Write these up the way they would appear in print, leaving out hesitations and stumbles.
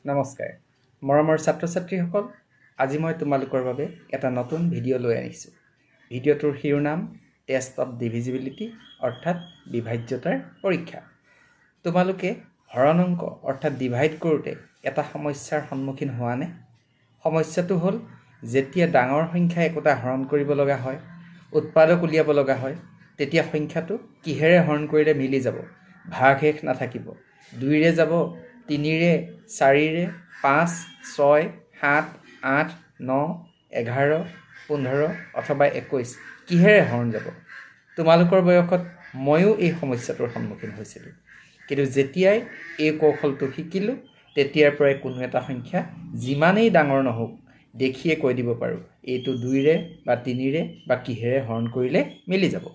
নমস্কাৰ মৰমৰ ছাত্ৰ-ছাত্ৰীসকল আজি মই তোমালোকৰ বাবে এটা নতুন ভিডিঅ' লৈ আনিছোঁ ভিডিঅ'টোৰ শিৰোনাম টেষ্ট অফ ডিভিজিবিলিটি অৰ্থাৎ বিভাজ্যতাৰ পৰীক্ষা তোমালোকে হৰণ অংক অৰ্থাৎ ডিভাইড কৰোঁতে এটা সমস্যাৰ সন্মুখীন হোৱা নে সমস্যাটো হ'ল যেতিয়া ডাঙৰ সংখ্যা একোটা হৰণ কৰিব লগা হয় উৎপাদক উলিয়াব লগা হয় তেতিয়া সংখ্যাটো কিহেৰে হৰণ কৰিলে মিলি যাব ভাগ শেষ নাথাকিব 2 ৰে যাব 3 ৰে 4 ৰে 5 6 7 8 9 11 15 অথবা 21 কিহেৰে হৰণ যাব তোমালোকৰ বয়সত ময়ো এই সমস্যাটোৰ সন্মুখীন হৈছিলোঁ কিন্তু যেতিয়াই এই কৌশলটো শিকিলোঁ তেতিয়াৰ পৰাই কোনো এটা সংখ্যা যিমানেই ডাঙৰ নহওক দেখিয়ে কৈ দিব পাৰোঁ এইটো 2 ৰে বা 3 ৰে বা কিহেৰে হৰণ কৰিলে মিলি যাব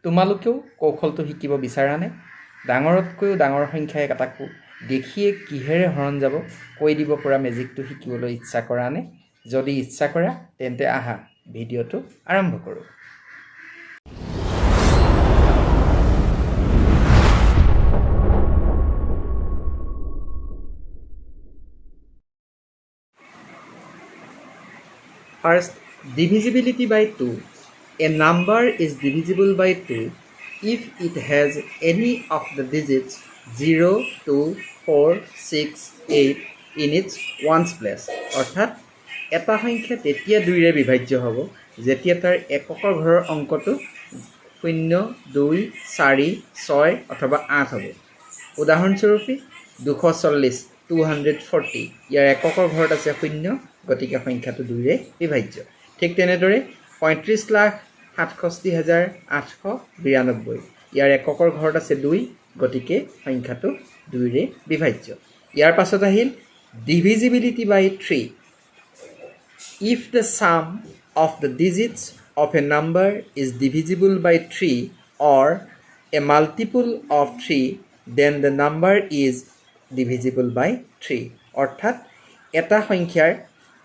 তোমালোকেও কৌশলটো শিকিব বিচাৰানে ডাঙৰতকৈও ডাঙৰ সংখ্যা এটাকো দেখিয়ে কিহেৰে হৰণ যাব কৈ দিব পৰা মেজিকটো শিকিবলৈ ইচ্ছা কৰা নে যদি ইচ্ছা কৰা তেন্তে আহা ভিডিঅ'টো আৰম্ভ কৰোঁ First, divisibility by 2. A number is divisible by 2 if it has any of the digits 0, 2, 4, 6, 8 in its ones place. অৰ্থাৎ এটা সংখ্যা তেতিয়া 2 ৰে বিভাজ্য হ'ব যেতিয়া তাৰ এককৰ ঘৰৰ অংকটো 0, 2, 4, 6 অথবা 8 হ'ব উদাহৰণস্বৰূপে 240 240 ইয়াৰ এককৰ ঘৰত আছে 0 গতিকে সংখ্যাটো 2 ৰে বিভাজ্য ঠিক তেনেদৰে 35,67,892 ইয়াৰ এককৰ ঘৰত আছে 2 গতিকে সংখ্যাটো 2 ৰে বিভাজ্য ইয়াৰ পাছত আহিল divisibility by 3 if the sum of the digits of a number is divisible by 3 or a multiple of 3 then the number is divisible by 3 অৰ্থাৎ এটা সংখ্যাৰ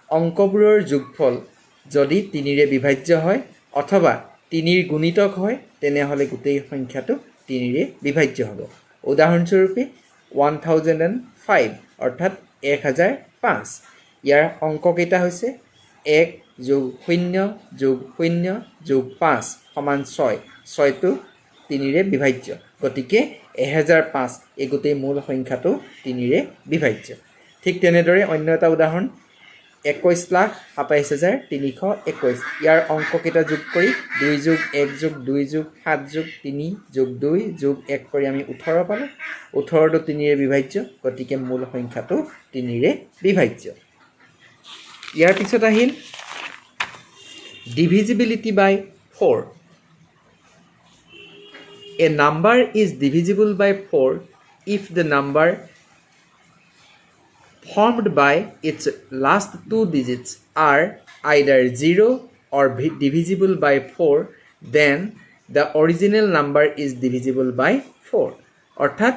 অংকবোৰৰ যোগফল যদি 3 ৰে বিভাজ্য হয় অথবা 3 ৰ গুণিতক হয় তেনেহলে গোটেই সংখ্যাটো 3 ৰে বিভাজ্য হ'ব উদাহৰণস্বৰূপে 1005 অৰ্থাৎ 1005 ইয়াৰ অংক কেইটা হৈছে 1 + 0 + 0 + 5 = 6 6টো 3 ৰে বিভাজ্য গতিকে 1005 এই গোটেই মূল সংখ্যাটো 3 ৰে বিভাজ্য ঠিক তেনেদৰে অন্য এটা উদাহৰণ 21,27,321 ইয়াৰ অংক কেইটা যোগ কৰি 2 + 1 + 2 + 7 + 3 + 2 + 1 কৰি আমি 18 পালোঁ 18টো 3 ৰে বিভাজ্য গতিকে মূল সংখ্যাটো 3 ৰে বিভাজ্য ইয়াৰ পিছত আহিল divisibility by 4 A number is divisible by 4 if the number formed by its last two digits are either 0 or divisible by 4 then the original number is divisible by 4 অৰ্থাৎ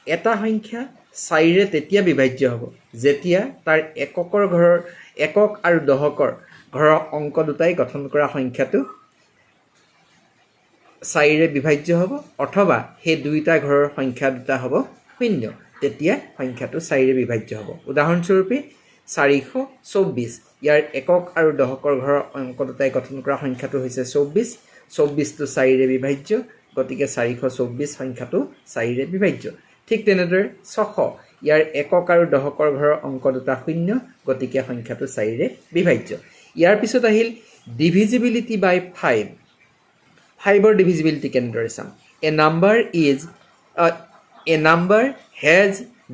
এটা সংখ্যা 4 ৰে তেতিয়া বিভাজ্য হ'ব যেতিয়া তাৰ এককৰ ঘৰৰ একক আৰু দশকৰ ঘৰৰ অংক দুটাই গঠন কৰা সংখ্যাটো 4 ৰে বিভাজ্য হ'ব অথবা সেই দুইটা ঘৰৰ সংখ্যা দুটা হ'ব 0 তেতিয়া সংখ্যাটো 4 ৰে বিভাজ্য হ'ব উদাহৰণস্বৰূপে 424 ইয়াৰ একক আৰু দশকৰ ঘৰৰ অংক দুটাই গঠন কৰা সংখ্যাটো হৈছে 24 24টো 4 ৰে বিভাজ্য গতিকে 424 সংখ্যাটো 4 ৰে বিভাজ্য ঠিক তেনেদৰে 600 ইয়াৰ একক আৰু দশকৰ ঘৰৰ অংক দুটা 0 গতিকে সংখ্যাটো 4 ৰে বিভাজ্য ইয়াৰ পিছত আহিল divisibility by 5 5ৰ divisibility কেনেদৰে চাম a number has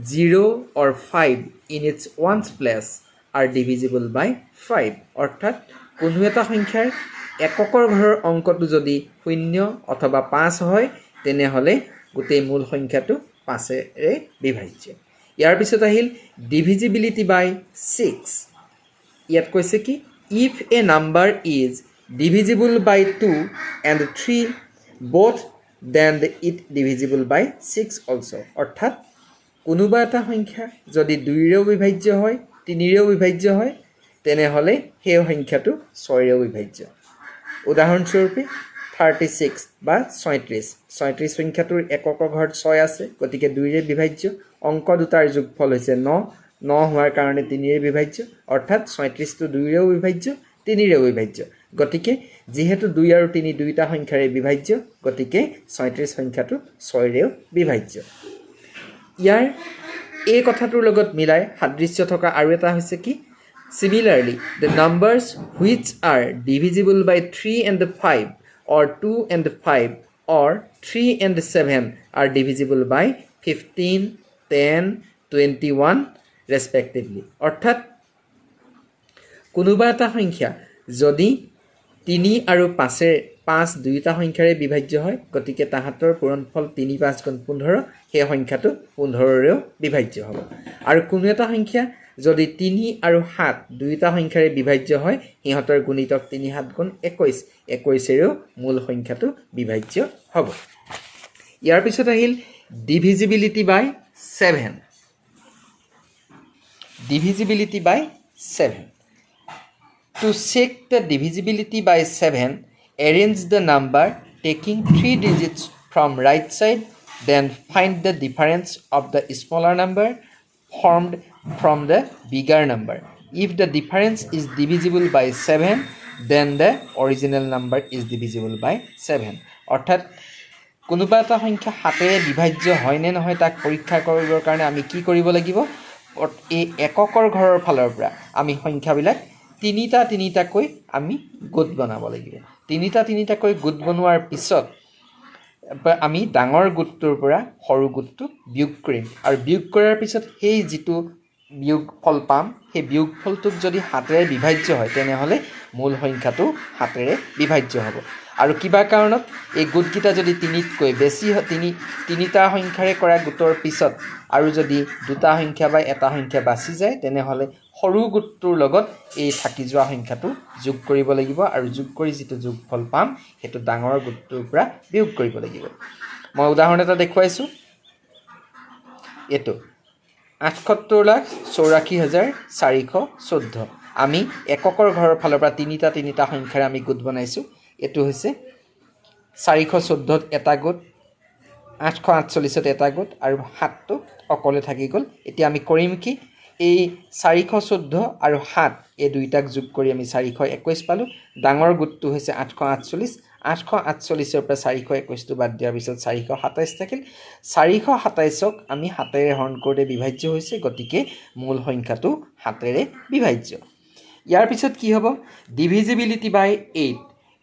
0 or 5 in its ones place are divisible by 5 অৰ্থাৎ কোনো এটা সংখ্যাৰ এককৰ ঘৰৰ অংকটো যদি 0 অথবা 5 হয় তেনেহলে গোটেই মূল সংখ্যাটো 5 ৰে বিভাজ্য ইয়াৰ পিছত আহিল divisibility by 6 ইয়াত কৈছে কি if a number is divisible by 2 and 3 both then it divisible by 6 also অৰ্থাৎ কোনোবা এটা সংখ্যা যদি 2 ৰেও বিভাজ্য হয় 3 ৰেও বিভাজ্য হয় তেনেহলে সেই সংখ্যাটো 6 ৰেও বিভাজ্য উদাহৰণস্বৰূপে 36 বা 37 37 সংখ্যাটোৰ এককৰ ঘৰত 6 আছে গতিকে 2 ৰে বিভাজ্য অংক দুটাৰ যোগফল হৈছে 9 9 হোৱাৰ কাৰণে 3ৰে বিভাজ্য অৰ্থাৎ 37 টো 2ৰেও বিভাজ্য 3ৰেও বিভাজ্য গতিকে যেহেতু 2 আৰু 3 দুইটা সংখ্যাৰে বিভাজ্য গতিকে 37 সংখ্যাটো 6ৰেও বিভাজ্য ইয়াৰ এই কথাটোৰ লগত মিলাই সাদৃশ্য থকা আৰু এটা হৈছে কি Similarly, the numbers which are divisible by 3 and 5 or 2 and 5 or 3 and 7 are divisible by 15, 10, 21 respectively. অৰ্থাৎ কোনোবা এটা সংখ্যা যদি 3 আৰু 5 দুইটা সংখ্যাৰে বিভাজ্য হয় গতিকে তাহাতৰ পূৰণফল 3 5 গুণ 15 সেই সংখ্যাটো 15ৰেও বিভাজ্য হ'ব আৰু কোনো এটা সংখ্যা যদি 3 আৰু 7 দুইটা সংখ্যাৰে বিভাজ্য হয় ইহঁতৰ গুণিতক 3 7 গুণ 21 21ৰেও মূল সংখ্যাটো বিভাজ্য হ'ব ইয়াৰ পিছত আহিল divisibility by 7 divisibility by 7 To check the divisibility by 7, arrange the number taking 3 digits from right side, then find the difference of the smaller number formed from the bigger number. If the difference is divisible by 7, then the original number is divisible by 7. অৰ্থাৎ কোনোবা এটা সংখ্যা 7ৰে বিভাজ্য হয় নে নহয় তাক পৰীক্ষা কৰিবৰ কাৰণে আমি কি কৰিব লাগিব এই এককৰ ঘৰৰ ফালৰ পৰা আমি সংখ্যাবিলাক তিনিটাকৈ আমি গোট বনাব লাগিব তিনিটাকৈ গোট বনোৱাৰ পিছত আমি ডাঙৰ গোটটোৰ পৰা সৰু গোটটো বিয়োগ কৰিম আৰু বিয়োগ কৰাৰ পিছত সেই যিটো বিয়োগফল পাম সেই বিয়োগফলটোক যদি 7ৰে বিভাজ্য হয় তেনেহলে মূল সংখ্যাটো 7ৰে বিভাজ্য হ'ব আৰু কিবা কাৰণত এই গোটকিটা যদি 3তকৈ বেছি তিনিটা সংখ্যাৰে কৰা গোটৰ পিছত আৰু যদি দুটা সংখ্যা বা এটা সংখ্যা বাছি যায় তেনেহলে সৰু গোটটোৰ লগত এই থাকি যোৱা সংখ্যাটো যোগ কৰিব লাগিব আৰু যোগ কৰি যিটো যোগফল পাম হেতু ডাঙৰ গোটটোৰ পৰা বিয়োগ কৰিব লাগিব মই উদাহৰণ এটা দেখুৱাইছো এটো 78,84,414 আমি এককৰ ঘৰৰ ফালৰ পৰা তিনিটা সংখ্যাৰে আমি গোট বনাইছো এটো হৈছে 414ত এটা গোট 848ত এটা গোট আৰু 7টো অকলে থাকি গল এতিয়া আমি কৰিম কি এই 414 আৰু 7 এই দুইটাক যোগ কৰি আমি 421 পালো ডাঙৰ গোটটো হৈছে 848 848ৰ পৰা 421 টো বাদ দিয়াৰ পিছত 427 থাকিল 427ক আমি 7ৰে হৰণ কৰোঁতে বিভাজ্য হৈছে গতিকে মূল সংখ্যাটো 7ৰে বিভাজ্য ইয়াৰ পিছত কি হ'ব divisibility by 8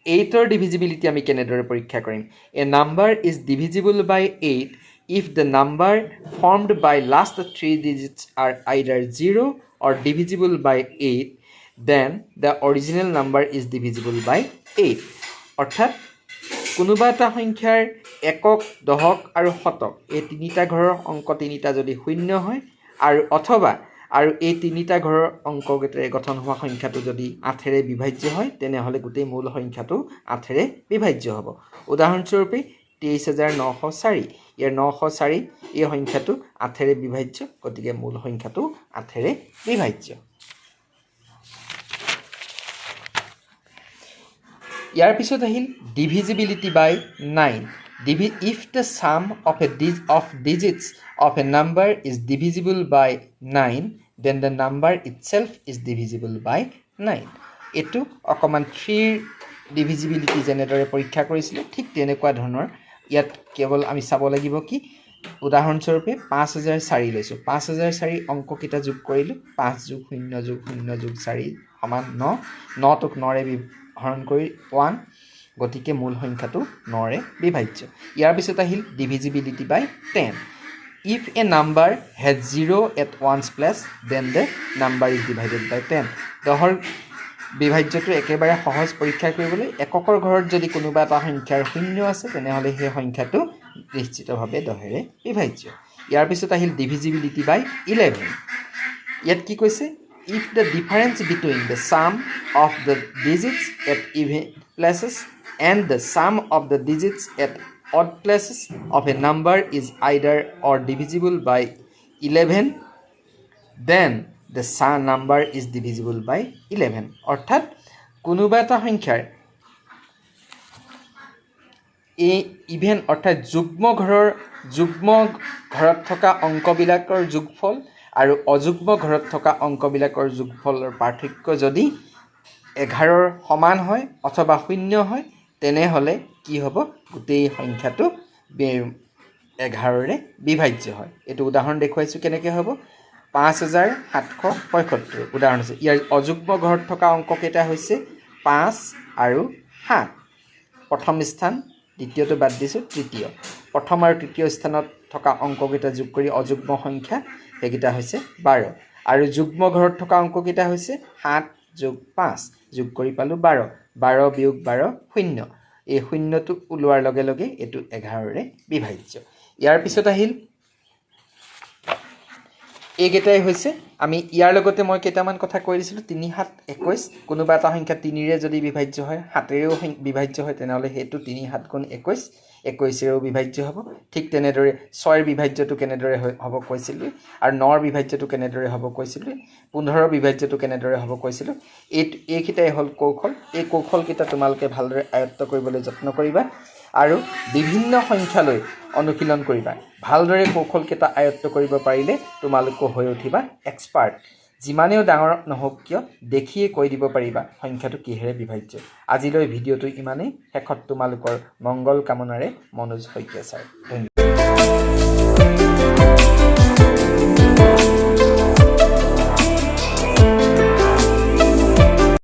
8ৰ divisibility আমি কেনেদৰে পৰীক্ষা কৰিম a number is divisible by 8 if the number formed by last 3 digits are either 0 or divisible by 8 then the original number is divisible by 8 অৰ্থাৎ কোনোবা এটা সংখ্যাৰ একক দশক আৰু শতক এই তিনিটা ঘৰৰ অংক তিনিটা যদি শূন্য হয় আৰু অথবা আৰু এই তিনিটা ঘৰৰ অংককেইটাৰে গঠন হোৱা সংখ্যাটো যদি 8ৰে বিভাজ্য হয় তেনেহলে গোটেই মূল সংখ্যাটো 8ৰে বিভাজ্য হ'ব উদাহৰণস্বৰূপে 23904 ইয়াৰ 904 এই সংখ্যাটো 8ৰে বিভাজ্য গতিকে মূল সংখ্যাটো 8ৰে বিভাজ্য ইয়াৰ পিছত আহিল divisibility by 9 if the sum of digits of a number is divisible by 9 then the number itself is divisible by 9 এটো অকমান 3 divisibility যেনেদৰে পৰীক্ষা কৰিছিল ঠিক তেনেকুৱা ধৰণৰ ইয়াত কেৱল আমি চাব লাগিব কি উদাহৰণস্বৰূপে 5004 লৈছো 5004 অংক কিটা যোগ কৰিলো 5 + 0 + 0 + 4 = 9 9 টোক 9 ৰে হৰণ কৰি 1 গতিকে মূল সংখ্যাটো 9ৰে বিভাজ্য ইয়াৰ পিছত আহিল divisibility by 10 if a number has 0 at one's place then the number is divided by 10 দহৰ বিভাজ্যটো একেবাৰে সহজ পৰীক্ষা কৰিবলৈ এককৰ ঘৰত যদি কোনোবা এটা সংখ্যাৰ শূন্য আছে তেনেহলে সেই সংখ্যাটো নিশ্চিতভাৱে 10ৰে বিভাজ্য ইয়াৰ পিছত আহিল divisibility by 11 ইয়াত কি কৈছে if the difference between the sum of the digits at even places and the sum of the digits at odd places of a number is either or divisible by 11 then the number is divisible by 11 অৰ্থাৎ কোনোবা এটা সংখ্যাৰ এই even অৰ্থাৎ যুগ্ম ঘৰত থকা অংকবিলাকৰ যোগফল আৰু অযুগ্ম ঘৰত থকা অংকবিলাকৰ যোগফলৰ পাৰ্থক্য যদি 11ৰ সমান হয় অথবা 0 হয় তেনেহ'লে কি হ'ব গোটেই সংখ্যাটো 11ৰে বিভাজ্য হয়। এইটো উদাহৰণ দেখুৱাইছোঁ কেনেকৈ হ'ব 5775 উদাহৰণ হৈছে ইয়াৰ অযুগ্ম ঘৰত থকা অংক কেইটা হৈছে 5 আৰু 7 প্ৰথম স্থান দ্বিতীয়টো বাদ দিছোঁ তৃতীয় প্ৰথম আৰু তৃতীয় স্থানত থকা অংককেইটা যোগ কৰি অযুগ্ম সংখ্যা সেইকেইটা হৈছে 12 আৰু যুগ্ম ঘৰত থকা অংককেইটা হৈছে 7 যোগ 5 যোগ কৰি পালোঁ 12 12 বিয়োগ 12 শূন্য এই শূন্যটো ওলোৱাৰ লগে লগে এইটো 11ৰে বিভাজ্য। ইয়াৰ পিছত আহিল এইকেইটাই হৈছে আমি ইয়াৰ লগতে মই কেইটামান কথা কৈ দিছিলোঁ 3 7 21 কোনোবা এটা সংখ্যা 3ৰে যদি বিভাজ্য হয় 7ৰেও বিভাজ্য হয় তেনেহ'লে সেইটো 3 7 গুণ 21 21ৰেও বিভাজ্য হ'ব। ঠিক তেনেদৰে 6ৰ বিভাজ্যটো কেনেদৰে হ'ব কৈছিলোঁ আৰু 9ৰ বিভাজ্যটো কেনেদৰে হ'ব কৈছিলোঁ 15ৰ বিভাজ্যটো কেনেদৰে হ'ব কৈছিলোঁ এইকেইটাই হ'ল কৌশল। এই কৌশলকেইটা তোমালোকে ভালদৰে আয়ত্ত কৰিবলৈ যত্ন কৰিবা আৰু বিভিন্ন সংখ্যালৈ অনুশীলন কৰিবা। ভালদৰে কৌশলকেইটা আয়ত্ত কৰিব পাৰিলে তোমালোকো হৈ উঠিবা এক্সপাৰ্ট। যিমানেও ডাঙৰ নহওক কিয় দেখিয়ে কৈ দিব পাৰিবা সংখ্যাটো কিহেৰে বিভাজ্য। আজিলৈ ভিডিঅ'টো ইমানেই। শেষত তোমালোকৰ মংগল কামনাৰে মনোজ শইকীয়া ছাৰ। ধন্যবাদ।